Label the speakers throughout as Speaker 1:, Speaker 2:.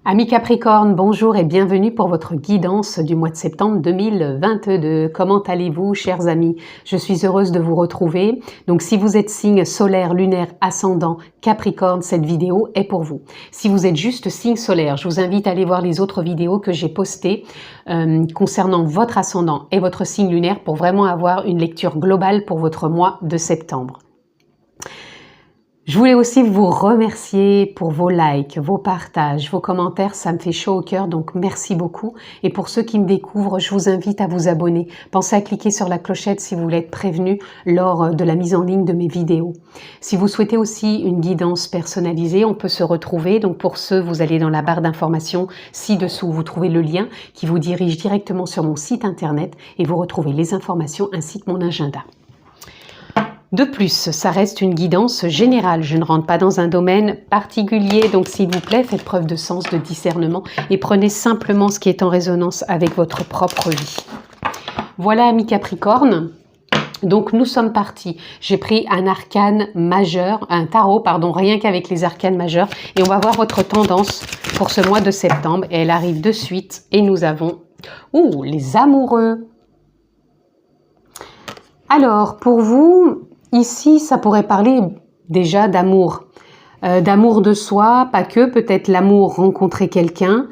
Speaker 1: Amis Capricorne, bonjour et bienvenue pour votre guidance du mois de septembre 2022. Comment allez-vous, chers amis? Je suis heureuse de vous retrouver. Donc, si vous êtes signe solaire, lunaire, ascendant, Capricorne, cette vidéo est pour vous. Si vous êtes juste signe solaire, je vous invite à aller voir les autres vidéos que j'ai postées concernant votre ascendant et votre signe lunaire pour vraiment avoir une lecture globale pour votre mois de septembre. Je voulais aussi vous remercier pour vos likes, vos partages, vos commentaires, ça me fait chaud au cœur, donc merci beaucoup. Et pour ceux qui me découvrent, je vous invite à vous abonner. Pensez à cliquer sur la clochette si vous voulez être prévenu lors de la mise en ligne de mes vidéos. Si vous souhaitez aussi une guidance personnalisée, on peut se retrouver. Donc pour ceux, vous allez dans la barre d'informations ci-dessous, vous trouvez le lien qui vous dirige directement sur mon site internet et vous retrouvez les informations ainsi que mon agenda. De plus, ça reste une guidance générale, je ne rentre pas dans un domaine particulier, donc s'il vous plaît, faites preuve de sens, de discernement et prenez simplement ce qui est en résonance avec votre propre vie. Voilà, amis Capricorne, donc nous sommes partis. J'ai pris un arcane majeur, un tarot, pardon, rien qu'avec les arcanes majeurs, et on va voir votre tendance pour ce mois de septembre, et elle arrive de suite, et nous avons, les amoureux. Alors, pour vous... Ici, ça pourrait parler déjà d'amour, d'amour de soi, pas que, peut-être l'amour, rencontrer quelqu'un,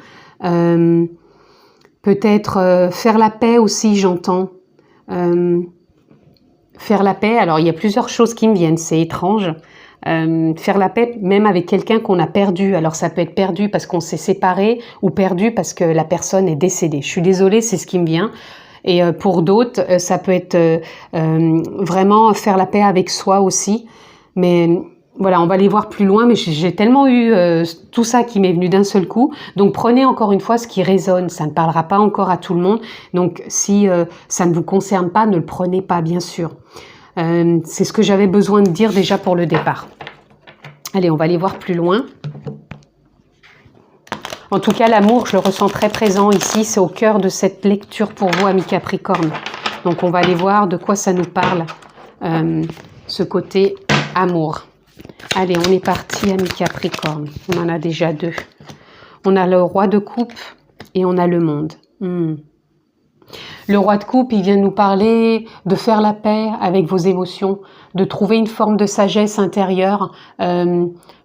Speaker 1: peut-être faire la paix aussi, j'entends. Faire la paix, alors il y a plusieurs choses qui me viennent, c'est étrange. Faire la paix même avec quelqu'un qu'on a perdu. Alors ça peut être perdu parce qu'on s'est séparé ou perdu parce que la personne est décédée. Je suis désolée, c'est ce qui me vient. Et pour d'autres, ça peut être vraiment faire la paix avec soi aussi. Mais voilà, on va aller voir plus loin. Mais j'ai tellement eu tout ça qui m'est venu d'un seul coup. Donc prenez encore une fois ce qui résonne. Ça ne parlera pas encore à tout le monde. Donc si ça ne vous concerne pas, ne le prenez pas, bien sûr. C'est ce que j'avais besoin de dire déjà pour le départ. Allez, on va aller voir plus loin. En tout cas, l'amour, je le ressens très présent ici. C'est au cœur de cette lecture pour vous, amis Capricorne. Donc, on va aller voir de quoi ça nous parle, ce côté amour. Allez, on est parti, amis Capricorne. On en a déjà deux. On a le roi de coupe et on a le monde. Le roi de coupe, il vient nous parler de faire la paix avec vos émotions, de trouver une forme de sagesse intérieure,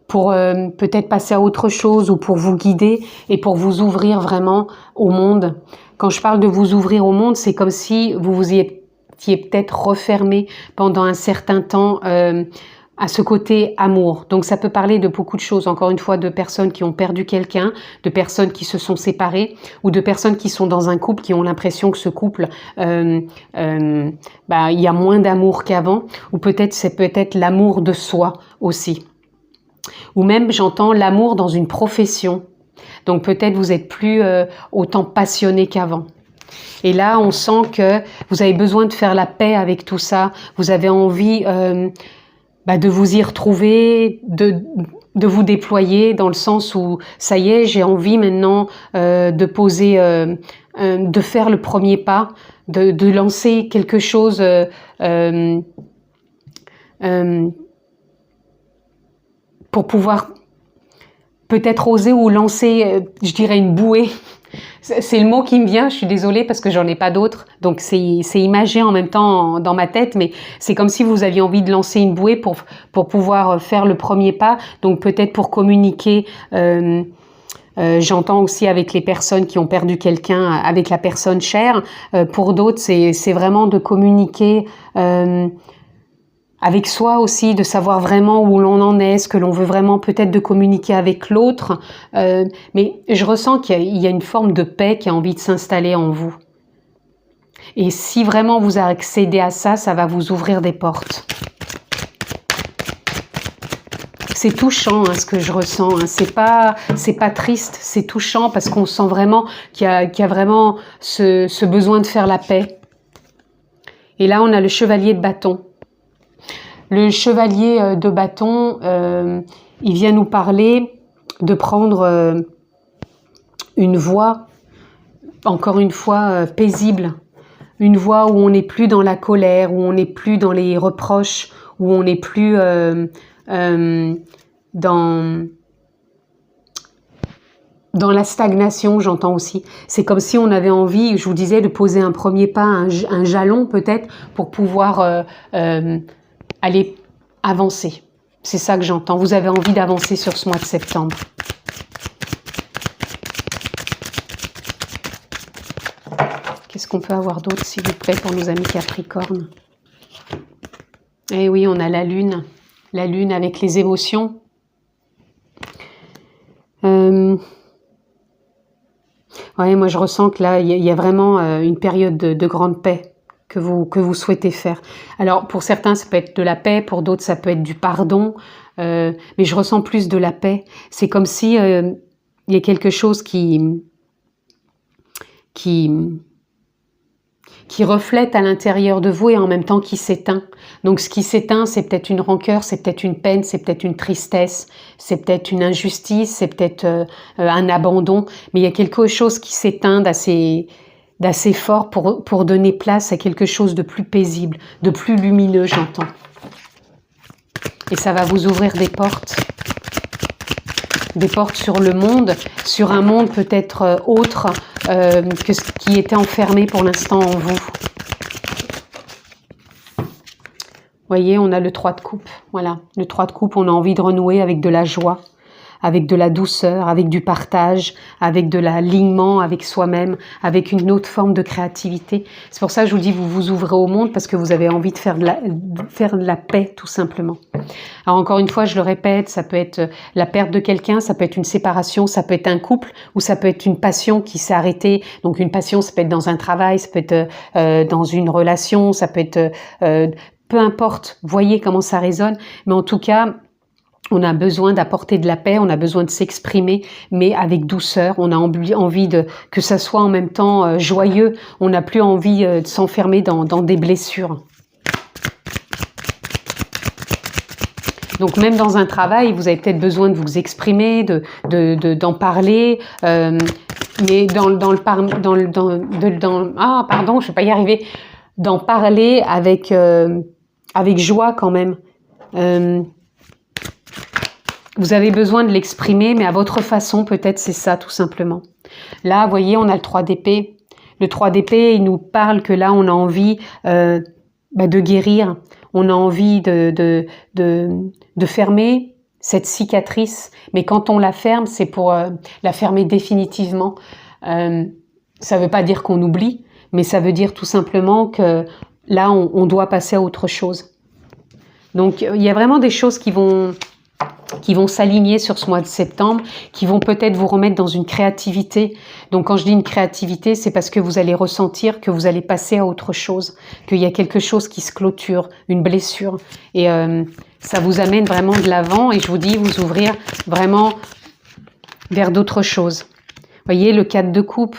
Speaker 1: pour peut-être passer à autre chose ou pour vous guider et pour vous ouvrir vraiment au monde. Quand je parle de vous ouvrir au monde, c'est comme si vous vous y étiez peut-être refermé pendant un certain temps à ce côté amour. Donc ça peut parler de beaucoup de choses, encore une fois, de personnes qui ont perdu quelqu'un, de personnes qui se sont séparées ou de personnes qui sont dans un couple qui ont l'impression que ce couple, il y a moins d'amour qu'avant, ou peut-être c'est peut-être l'amour de soi aussi. Ou même, j'entends l'amour dans une profession. Donc peut-être vous êtes plus autant passionné qu'avant. Et là, on sent que vous avez besoin de faire la paix avec tout ça. Vous avez envie de vous y retrouver, de vous déployer dans le sens où, ça y est, j'ai envie maintenant de poser, de faire le premier pas, de lancer quelque chose... pour pouvoir peut-être oser ou lancer, je dirais, une bouée. C'est le mot qui me vient, je suis désolée parce que j'en ai pas d'autres. Donc c'est imagé en même temps dans ma tête, mais c'est comme si vous aviez envie de lancer une bouée pour pouvoir faire le premier pas. Donc peut-être pour communiquer, j'entends aussi avec les personnes qui ont perdu quelqu'un, avec la personne chère. Pour d'autres, c'est vraiment de communiquer... avec soi aussi, de savoir vraiment où l'on en est, ce que l'on veut vraiment, peut-être de communiquer avec l'autre. Mais je ressens qu'il y a une forme de paix qui a envie de s'installer en vous. Et si vraiment vous accédez à ça, ça va vous ouvrir des portes. C'est touchant ce que je ressens. C'est pas triste, c'est touchant parce qu'on sent vraiment qu'il y a vraiment ce besoin de faire la paix. Et là, on a le chevalier de bâton. Le chevalier de bâton, il vient nous parler de prendre une voie, encore une fois, paisible. Une voie où on n'est plus dans la colère, où on n'est plus dans les reproches, où on n'est plus dans dans la stagnation, j'entends aussi. C'est comme si on avait envie, je vous disais, de poser un premier pas, un jalon peut-être, pour pouvoir aller avancer. C'est ça que j'entends. Vous avez envie d'avancer sur ce mois de septembre. Qu'est-ce qu'on peut avoir d'autre, s'il vous plaît, pour nos amis Capricorne? Eh oui, on a la lune avec les émotions. Ouais, moi je ressens que là, il y a vraiment une période de grande paix que vous souhaitez faire. Alors pour certains, ça peut être de la paix, pour d'autres, ça peut être du pardon, mais je ressens plus de la paix. C'est comme si il y a quelque chose qui reflète à l'intérieur de vous et en même temps qui s'éteint. Donc ce qui s'éteint, c'est peut-être une rancœur, c'est peut-être une peine, c'est peut-être une tristesse, c'est peut-être une injustice, c'est peut-être un abandon, mais il y a quelque chose qui s'éteint d'assez fort pour donner place à quelque chose de plus paisible, de plus lumineux, j'entends. Et ça va vous ouvrir des portes sur le monde, sur un monde peut-être autre que ce qui était enfermé pour l'instant en vous. Vous voyez, on a le 3 de coupe. Voilà, le 3 de coupe, on a envie de renouer avec de la joie, avec de la douceur, avec du partage, avec de l'alignement avec soi-même, avec une autre forme de créativité. C'est pour ça que je vous dis, vous vous ouvrez au monde parce que vous avez envie de faire de la paix, tout simplement. Alors encore une fois, je le répète, ça peut être la perte de quelqu'un, ça peut être une séparation, ça peut être un couple, ou ça peut être une passion qui s'est arrêtée. Donc une passion, ça peut être dans un travail, ça peut être dans une relation, ça peut être... peu importe, voyez comment ça résonne, mais en tout cas... On a besoin d'apporter de la paix, on a besoin de s'exprimer, mais avec douceur. On a envie que ça soit en même temps joyeux. On n'a plus envie de s'enfermer dans des blessures. Donc même dans un travail, vous avez peut-être besoin de vous exprimer, d'en parler, mais je vais pas y arriver. D'en parler avec joie quand même. Vous avez besoin de l'exprimer, mais à votre façon, peut-être c'est ça, tout simplement. Là, vous voyez, on a le 3 d'épée. Le 3 d'épée, il nous parle que là, on a envie de guérir. On a envie de fermer cette cicatrice. Mais quand on la ferme, c'est pour la fermer définitivement. Ça ne veut pas dire qu'on oublie, mais ça veut dire tout simplement que là, on doit passer à autre chose. Donc, il y a vraiment des choses qui vont s'aligner sur ce mois de septembre, qui vont peut-être vous remettre dans une créativité. Donc quand je dis une créativité, c'est parce que vous allez ressentir que vous allez passer à autre chose, qu'il y a quelque chose qui se clôture, une blessure. Et ça vous amène vraiment de l'avant et je vous dis, vous ouvrir vraiment vers d'autres choses. Vous voyez, le 4 de coupe.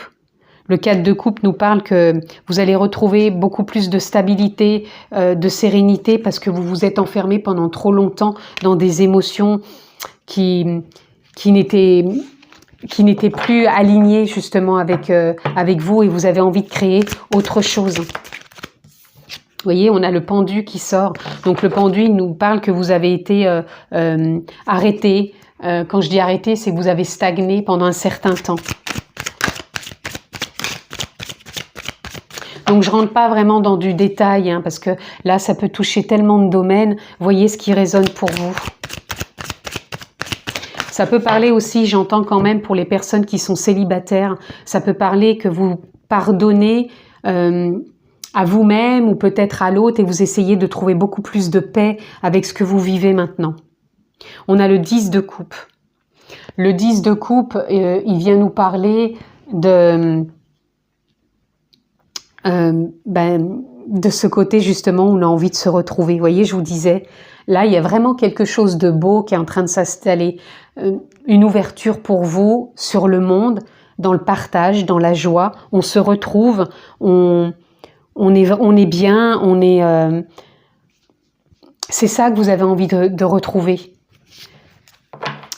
Speaker 1: Le 4 de coupe nous parle que vous allez retrouver beaucoup plus de stabilité, de sérénité, parce que vous vous êtes enfermé pendant trop longtemps dans des émotions qui n'étaient plus alignées justement avec vous et vous avez envie de créer autre chose. Vous voyez, on a le pendu qui sort. Donc le pendu, il nous parle que vous avez été arrêté. Quand je dis arrêté, c'est que vous avez stagné pendant un certain temps. Donc je rentre pas vraiment dans du détail, hein, parce que là, ça peut toucher tellement de domaines. Voyez ce qui résonne pour vous. Ça peut parler aussi, j'entends quand même, pour les personnes qui sont célibataires, ça peut parler que vous pardonnez à vous-même ou peut-être à l'autre et vous essayez de trouver beaucoup plus de paix avec ce que vous vivez maintenant. On a le 10 de coupe. Le 10 de coupe, il vient nous parler de ce côté justement où on a envie de se retrouver. Vous voyez, je vous disais, là, il y a vraiment quelque chose de beau qui est en train de s'installer. Une ouverture pour vous sur le monde, dans le partage, dans la joie. On se retrouve, on est bien, c'est ça que vous avez envie de retrouver.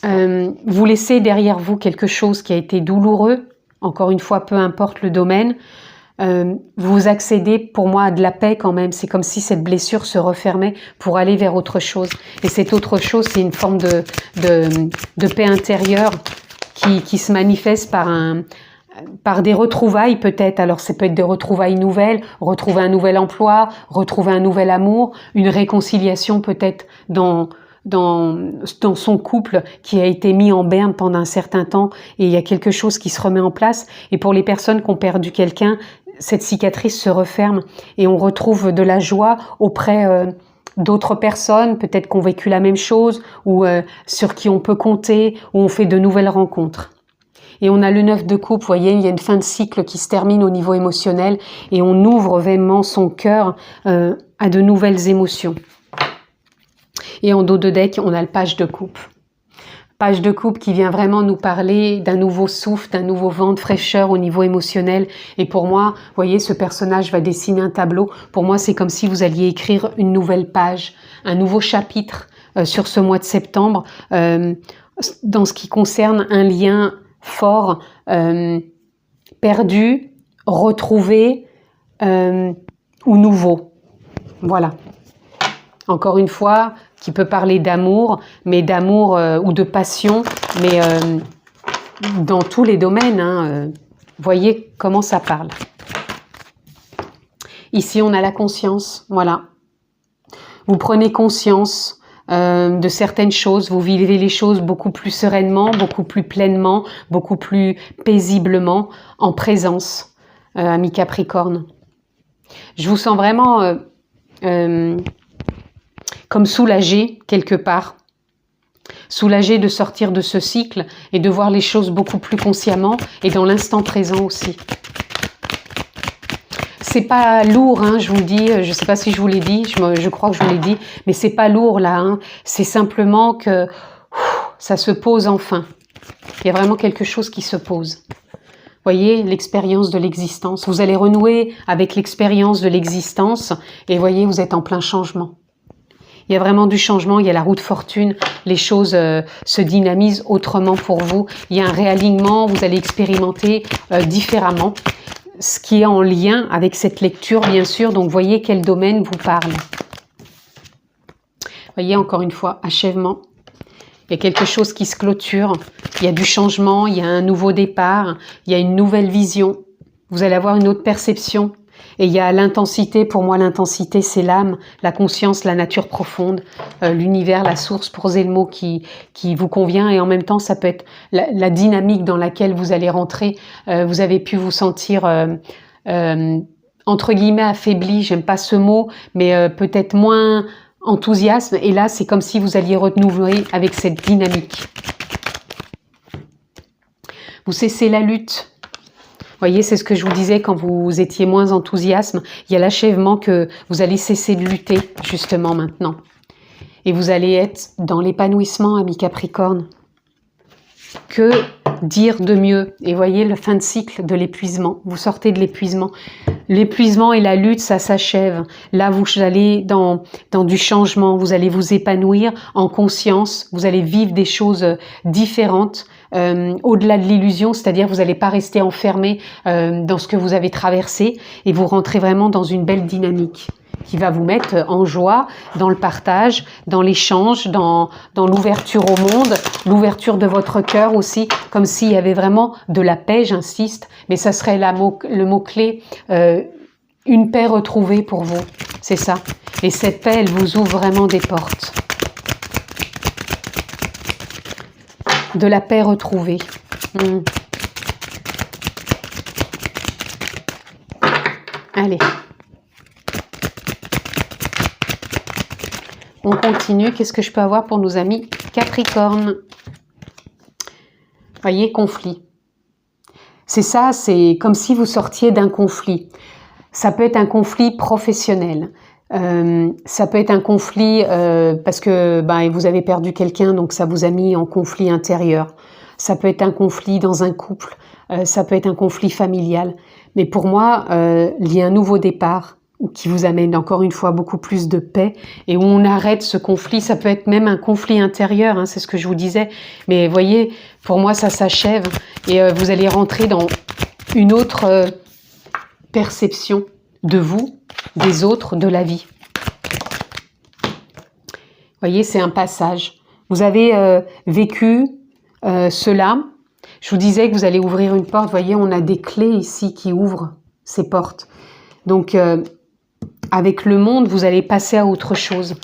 Speaker 1: Vous laissez derrière vous quelque chose qui a été douloureux. Encore une fois, peu importe le domaine. Vous accédez pour moi à de la paix quand même, c'est comme si cette blessure se refermait pour aller vers autre chose et cette autre chose c'est une forme de paix intérieure qui se manifeste par des retrouvailles peut-être. Alors ça peut être des retrouvailles nouvelles, retrouver un nouvel emploi, retrouver un nouvel amour, une réconciliation peut-être dans son couple qui a été mis en berne pendant un certain temps et il y a quelque chose qui se remet en place. Et pour les personnes qui ont perdu quelqu'un, cette cicatrice se referme et on retrouve de la joie auprès d'autres personnes, peut-être qui ont vécu la même chose ou sur qui on peut compter, où on fait de nouvelles rencontres. Et on a le 9 de coupe, vous voyez, il y a une fin de cycle qui se termine au niveau émotionnel et on ouvre vraiment son cœur à de nouvelles émotions. Et en dos de deck, on a le page de coupe. Page de coupe qui vient vraiment nous parler d'un nouveau souffle, d'un nouveau vent de fraîcheur au niveau émotionnel. Et pour moi, vous voyez, ce personnage va dessiner un tableau. Pour moi, c'est comme si vous alliez écrire une nouvelle page, un nouveau chapitre sur ce mois de septembre, dans ce qui concerne un lien fort, perdu, retrouvé ou nouveau. Voilà. Encore une fois, qui peut parler d'amour, mais d'amour ou de passion, mais dans tous les domaines. Voyez comment ça parle. Ici, on a la conscience, voilà. Vous prenez conscience de certaines choses, vous vivez les choses beaucoup plus sereinement, beaucoup plus pleinement, beaucoup plus paisiblement, en présence, amis Capricorne. Je vous sens vraiment comme soulagé quelque part, soulagé de sortir de ce cycle et de voir les choses beaucoup plus consciemment et dans l'instant présent aussi. C'est pas lourd, hein, je vous le dis, je sais pas si je vous l'ai dit, je crois que je vous l'ai dit, mais c'est pas lourd là, hein, c'est simplement que ça se pose enfin. Il y a vraiment quelque chose qui se pose. Voyez, l'expérience de l'existence. Vous allez renouer avec l'expérience de l'existence et voyez, vous êtes en plein changement. Il y a vraiment du changement, il y a la roue de fortune, les choses se dynamisent autrement pour vous. Il y a un réalignement, vous allez expérimenter différemment, ce qui est en lien avec cette lecture, bien sûr. Donc, voyez quel domaine vous parle. Voyez, encore une fois, achèvement. Il y a quelque chose qui se clôture, il y a du changement, il y a un nouveau départ, il y a une nouvelle vision. Vous allez avoir une autre perception. Et il y a l'intensité, pour moi l'intensité c'est l'âme, la conscience, la nature profonde, l'univers, la source, pour oser le mot qui vous convient. Et en même temps ça peut être la dynamique dans laquelle vous allez rentrer. Vous avez pu vous sentir entre guillemets affaibli, j'aime pas ce mot, mais peut-être moins enthousiasme. Et là c'est comme si vous alliez renouveler avec cette dynamique. Vous cessez la lutte. Voyez, c'est ce que je vous disais quand vous étiez moins enthousiasme. Il y a l'achèvement que vous allez cesser de lutter, justement, maintenant. Et vous allez être dans l'épanouissement, amis Capricorne. Que dire de mieux? Et voyez, le fin de cycle de l'épuisement. Vous sortez de l'épuisement. L'épuisement et la lutte, ça s'achève. Là, vous allez dans du changement. Vous allez vous épanouir en conscience. Vous allez vivre des choses différentes. Au-delà de l'illusion, c'est-à-dire vous n'allez pas rester enfermé dans ce que vous avez traversé et vous rentrez vraiment dans une belle dynamique qui va vous mettre en joie, dans le partage, dans l'échange, dans l'ouverture au monde, l'ouverture de votre cœur aussi, comme s'il y avait vraiment de la paix, j'insiste, mais ça serait le mot-clé, une paix retrouvée pour vous, c'est ça. Et cette paix, elle vous ouvre vraiment des portes. De la paix retrouvée. Allez. On continue. Qu'est-ce que je peux avoir pour nos amis Capricorne? Voyez, conflit. C'est ça, c'est comme si vous sortiez d'un conflit. Ça peut être un conflit professionnel. Ça peut être un conflit parce que vous avez perdu quelqu'un, donc ça vous a mis en conflit intérieur. Ça peut être un conflit dans un couple, ça peut être un conflit familial. Mais pour moi, il y a un nouveau départ qui vous amène encore une fois beaucoup plus de paix et où on arrête ce conflit. Ça peut être même un conflit intérieur, hein, c'est ce que je vous disais. Mais voyez, pour moi, ça s'achève et vous allez rentrer dans une autre perception de vous, des autres, de la vie. Voyez, c'est un passage. Vous avez vécu cela, Je vous disais que vous allez ouvrir une porte. Vous voyez, on a des clés ici qui ouvrent ces portes. Donc, avec le monde, vous allez passer à autre chose.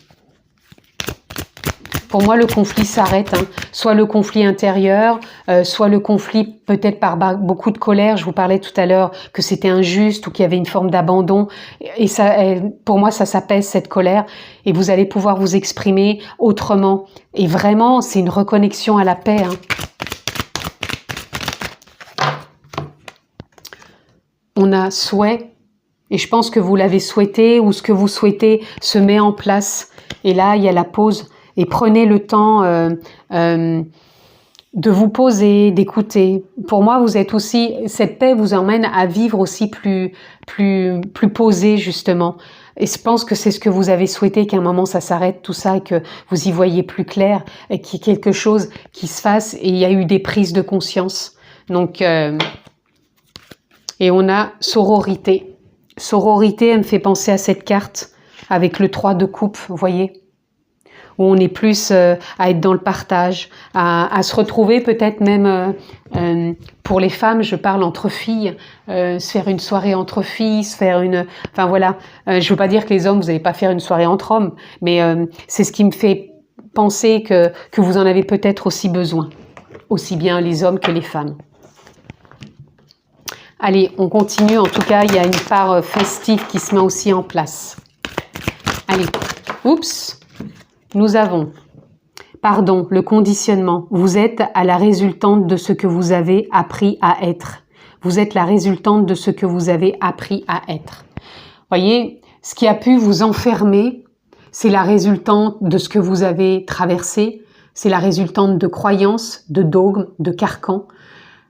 Speaker 1: Pour moi, le conflit s'arrête. Hein. Soit le conflit intérieur, soit le conflit peut-être par beaucoup de colère. Je vous parlais tout à l'heure que c'était injuste ou qu'il y avait une forme d'abandon. Et ça, pour moi, ça s'apaise cette colère. Et vous allez pouvoir vous exprimer autrement. Et vraiment, c'est une reconnexion à la paix. Hein. On a souhait. Et je pense que vous l'avez souhaité ou ce que vous souhaitez se met en place. Et là, il y a la pause. Et prenez le temps de vous poser, d'écouter. Pour moi, vous êtes aussi, cette paix vous emmène à vivre aussi plus posé, justement. Et je pense que c'est ce que vous avez souhaité, qu'à un moment ça s'arrête, tout ça, et que vous y voyez plus clair, et qu'il y ait quelque chose qui se fasse, et il y a eu des prises de conscience. Donc, et on a sororité. Sororité, elle me fait penser à cette carte, avec le 3 de coupe, vous voyez, où on est plus à être dans le partage, à se retrouver peut-être même, pour les femmes, je parle entre filles, se faire une soirée entre filles, se faire une... Enfin voilà, je veux pas dire que les hommes, vous n'allez pas faire une soirée entre hommes, mais c'est ce qui me fait penser que vous en avez peut-être aussi besoin, aussi bien les hommes que les femmes. Allez, on continue, en tout cas, il y a une part festive qui se met aussi en place. Allez, oups. Nous avons, pardon, le conditionnement. Vous êtes à la résultante de ce que vous avez appris à être. Vous êtes la résultante de ce que vous avez appris à être. Voyez, ce qui a pu vous enfermer, c'est la résultante de ce que vous avez traversé. C'est la résultante de croyances, de dogmes, de carcans.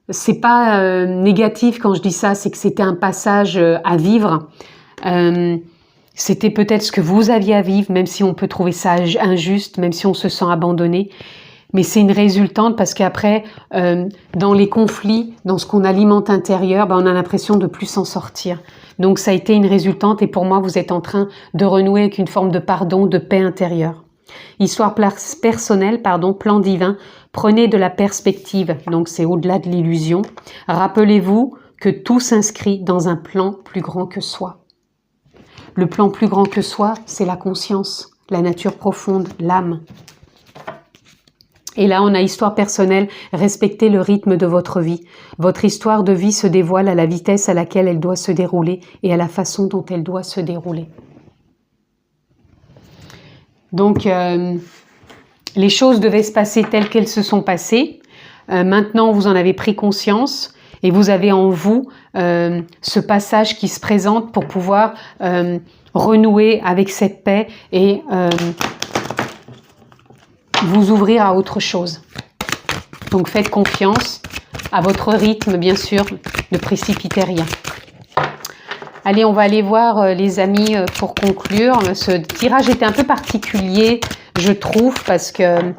Speaker 1: C'est pas négatif quand je dis ça, c'est que c'était un passage à vivre. C'était peut-être ce que vous aviez à vivre, même si on peut trouver ça injuste, même si on se sent abandonné. Mais c'est une résultante parce qu'après, dans les conflits, dans ce qu'on alimente intérieur, on a l'impression de plus s'en sortir. Donc ça a été une résultante et pour moi, vous êtes en train de renouer avec une forme de pardon, de paix intérieure. Histoire personnelle, plan divin, prenez de la perspective, donc c'est au-delà de l'illusion. Rappelez-vous que tout s'inscrit dans un plan plus grand que soi. Le plan plus grand que soi, c'est la conscience, la nature profonde, l'âme. Et là, on a histoire personnelle, respectez le rythme de votre vie. Votre histoire de vie se dévoile à la vitesse à laquelle elle doit se dérouler et à la façon dont elle doit se dérouler. Donc, les choses devaient se passer telles qu'elles se sont passées. Maintenant, vous en avez pris conscience. Et vous avez en vous ce passage qui se présente pour pouvoir renouer avec cette paix et vous ouvrir à autre chose. Donc faites confiance à votre rythme, bien sûr, ne précipitez rien. Allez, on va aller voir les amis pour conclure. Ce tirage était un peu particulier, je trouve, parce que...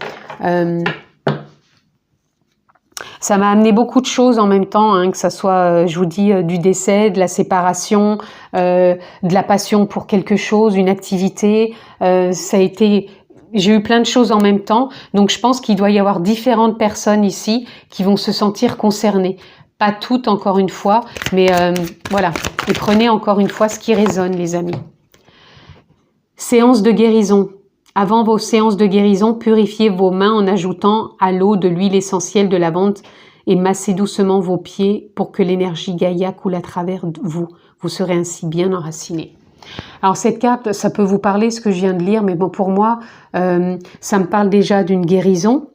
Speaker 1: ça m'a amené beaucoup de choses en même temps, hein, que ça soit, je vous dis, du décès, de la séparation, de la passion pour quelque chose, une activité. Ça a été, j'ai eu plein de choses en même temps. Donc, je pense qu'il doit y avoir différentes personnes ici qui vont se sentir concernées. Pas toutes, encore une fois, mais voilà. Et prenez encore une fois ce qui résonne, les amis. Séance de guérison. Avant vos séances de guérison, purifiez vos mains en ajoutant à l'eau de l'huile essentielle de lavande et massez doucement vos pieds pour que l'énergie Gaïa coule à travers vous. Vous serez ainsi bien enraciné. Alors cette carte, ça peut vous parler ce que je viens de lire, mais bon pour moi, ça me parle déjà d'une guérison.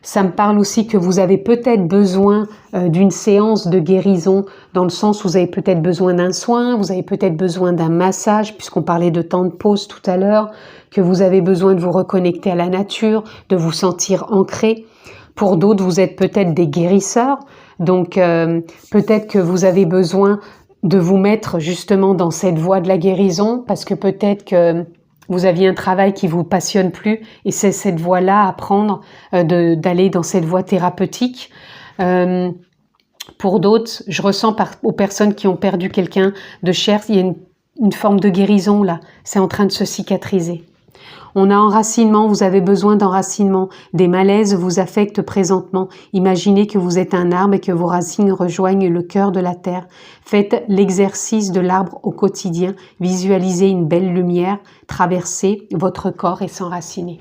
Speaker 1: Ça me parle aussi que vous avez peut-être besoin d'une séance de guérison dans le sens où vous avez peut-être besoin d'un soin, vous avez peut-être besoin d'un massage puisqu'on parlait de temps de pause tout à l'heure, que vous avez besoin de vous reconnecter à la nature, de vous sentir ancré. Pour d'autres, vous êtes peut-être des guérisseurs, donc peut-être que vous avez besoin de vous mettre justement dans cette voie de la guérison parce que peut-être que vous aviez un travail qui vous passionne plus et c'est cette voie-là à prendre, d'aller dans cette voie thérapeutique. Pour d'autres, je ressens aux personnes qui ont perdu quelqu'un de cher, il y a une forme de guérison là, c'est en train de se cicatriser. On a enracinement, vous avez besoin d'enracinement. Des malaises vous affectent présentement. Imaginez que vous êtes un arbre et que vos racines rejoignent le cœur de la terre. Faites l'exercice de l'arbre au quotidien. Visualisez une belle lumière traverser votre corps et s'enraciner.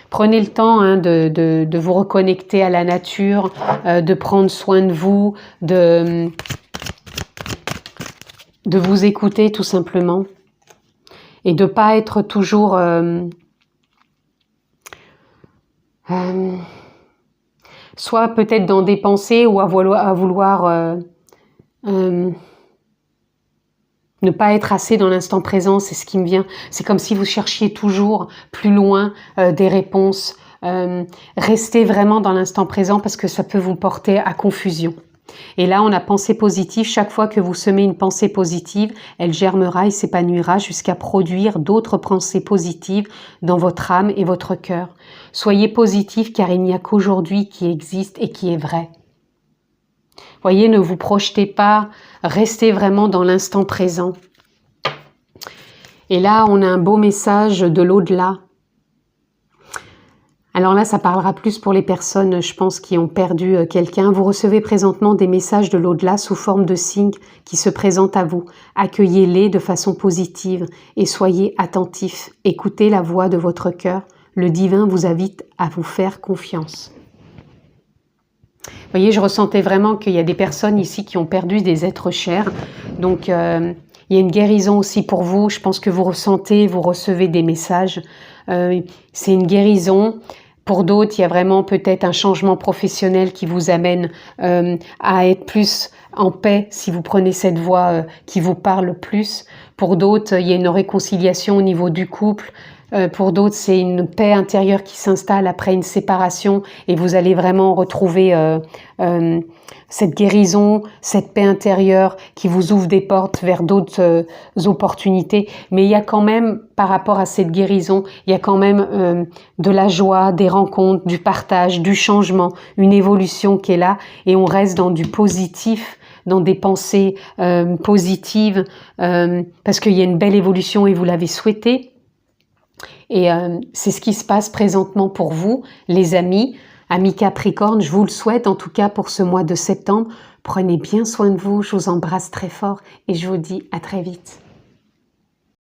Speaker 1: Prenez le temps de vous reconnecter à la nature, de prendre soin de vous, de vous écouter tout simplement. Et de ne pas être toujours soit peut-être dans des pensées ou à vouloir ne pas être assez dans l'instant présent, c'est ce qui me vient. C'est comme si vous cherchiez toujours plus loin des réponses. Restez vraiment dans l'instant présent parce que ça peut vous porter à confusion. Et là, on a pensée positive. Chaque fois que vous semez une pensée positive, elle germera et s'épanouira jusqu'à produire d'autres pensées positives dans votre âme et votre cœur. Soyez positif car il n'y a qu'aujourd'hui qui existe et qui est vrai. Voyez, ne vous projetez pas, restez vraiment dans l'instant présent. Et là, on a un beau message de l'au-delà. Alors là, ça parlera plus pour les personnes, je pense, qui ont perdu quelqu'un. Vous recevez présentement des messages de l'au-delà sous forme de signes qui se présentent à vous. Accueillez-les de façon positive et soyez attentifs. Écoutez la voix de votre cœur. Le divin vous invite à vous faire confiance. Vous voyez, je ressentais vraiment qu'il y a des personnes ici qui ont perdu des êtres chers. Donc, il y a une guérison aussi pour vous. Je pense que vous ressentez, vous recevez des messages. C'est une guérison. Pour d'autres, il y a vraiment peut-être un changement professionnel qui vous amène à être plus en paix si vous prenez cette voie qui vous parle plus. Pour d'autres, il y a une réconciliation au niveau du couple. Pour d'autres, c'est une paix intérieure qui s'installe après une séparation et vous allez vraiment retrouver cette guérison, cette paix intérieure qui vous ouvre des portes vers d'autres opportunités. Mais il y a quand même, par rapport à cette guérison, il y a quand même de la joie, des rencontres, du partage, du changement, une évolution qui est là et on reste dans du positif, dans des pensées positives parce qu'il y a une belle évolution et vous l'avez souhaité. Et c'est ce qui se passe présentement pour vous, les amis Capricorne. Je vous le souhaite en tout cas pour ce mois de septembre. Prenez bien soin de vous, je vous embrasse très fort et je vous dis à très vite.